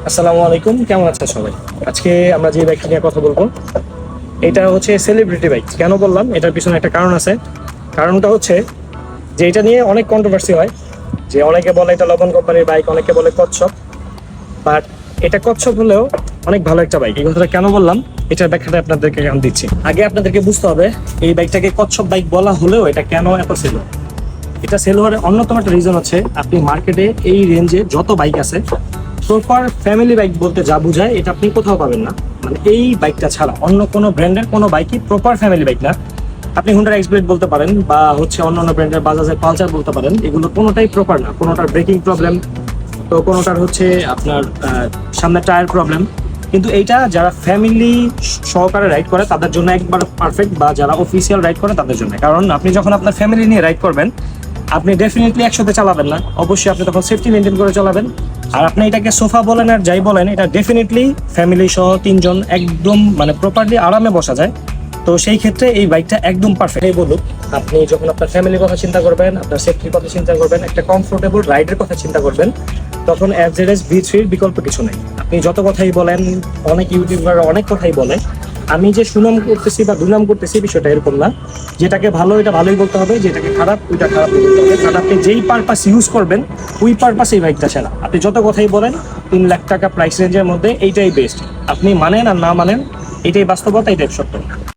আসসালামু আলাইকুম, কেমন আছেন সবাই? আজকে আমরা যে বাইকটা নিয়ে কথা বলবো এটা হচ্ছে সেলিব্রিটি বাইক। কেন বললাম? এটার পিছনে একটা কারণ আছে। কারণটা হচ্ছে যে এটা নিয়ে অনেক কন্ট্রোভার্সি হয়, যে অনেকে বলে এটা লবণ কোম্পানির বাইক, অনেকে বলে কচ্ছপ। বাট এটা কচ্ছপ হলেও অনেক ভালো একটা বাইক। এই কথাটা কেন বললাম, এটার ব্যাখ্যাটা আপনাদেরকে আমি দিচ্ছি। আগে আপনাদেরকে বুঝতে হবে এই বাইকটাকে কচ্ছপ বাইক বলা হলেও এটা কেন এত সেল হয়। এটা সেল হওয়ার অন্যতম একটা রিজন হচ্ছে, আপনি মার্কেটে এই রেঞ্জে যত বাইক আছে প্রপার ফ্যামিলি বাইক বলতে যা বোঝায় এটা আপনি কোথাও পাবেন না। মানে এই বাইকটা ছাড়া অন্য কোনো ব্র্যান্ডের কোনো বাইকই প্রপার ফ্যামিলি বাইক না। আপনি হুন্ডার এক্সব্লেড বলতে পারেন বা হচ্ছে অন্যান্য ব্র্যান্ডের বাজাজের পালসার বলতে পারেন, এগুলো কোনোটাই প্রপার না। কোনোটার ব্রেকিং প্রবলেম, তো কোনোটার হচ্ছে আপনার সামনে টায়ার প্রবলেম। কিন্তু এইটা যারা ফ্যামিলি সহকারে রাইড করে তাদের জন্য একবার পারফেক্ট, বা যারা অফিসিয়াল রাইড করে তাদের জন্য। কারণ আপনি যখন আপনার ফ্যামিলি নিয়ে রাইড করবেন, আপনি ডেফিনেটলি একসাথে চালাবেন না, অবশ্যই আপনি তখন সেফটি মেনটেন করে চালাবেন। আর আপনি এটাকে সোফা বলেন আর যাই বলেন, এটা ডেফিনেটলি ফ্যামিলি সহ তিনজন একদম মানে প্রপারলি আরামে বসা যায়। তো সেই ক্ষেত্রে এই বাইকটা একদম পারফেক্ট। এই বলুক, আপনি যখন আপনার ফ্যামিলির কথা চিন্তা করবেন, আপনার সেফটির কথা চিন্তা করবেন, একটা কমফোর্টেবল রাইডের কথা চিন্তা করবেন, তখন অ্যাভারেজ V3 বিকল্প কিছু নেই। আপনি যত কথাই বলেন, অনেক ইউটিউবার অনেক কথাই বলে, আমি যে সুনাম করতেছি বা দুনাম করতেছি বিষয়টা এরকম না। যেটাকে ভালো এটা ভালোই বলতে হবে, যেটাকে খারাপ ওইটা খারাপ বলতে হবে। কারণ আপনি যেই পারপাস ইউজ করবেন ওই পারপাস এই বাইকটা ছাড়া। আপনি যত কথাই বলেন 3 লাখ টাকা প্রাইস রেঞ্জের মধ্যে এইটাই বেস্ট। আপনি মানেন আর না মানেন, এটাই বাস্তবতা, এটাই সত্য।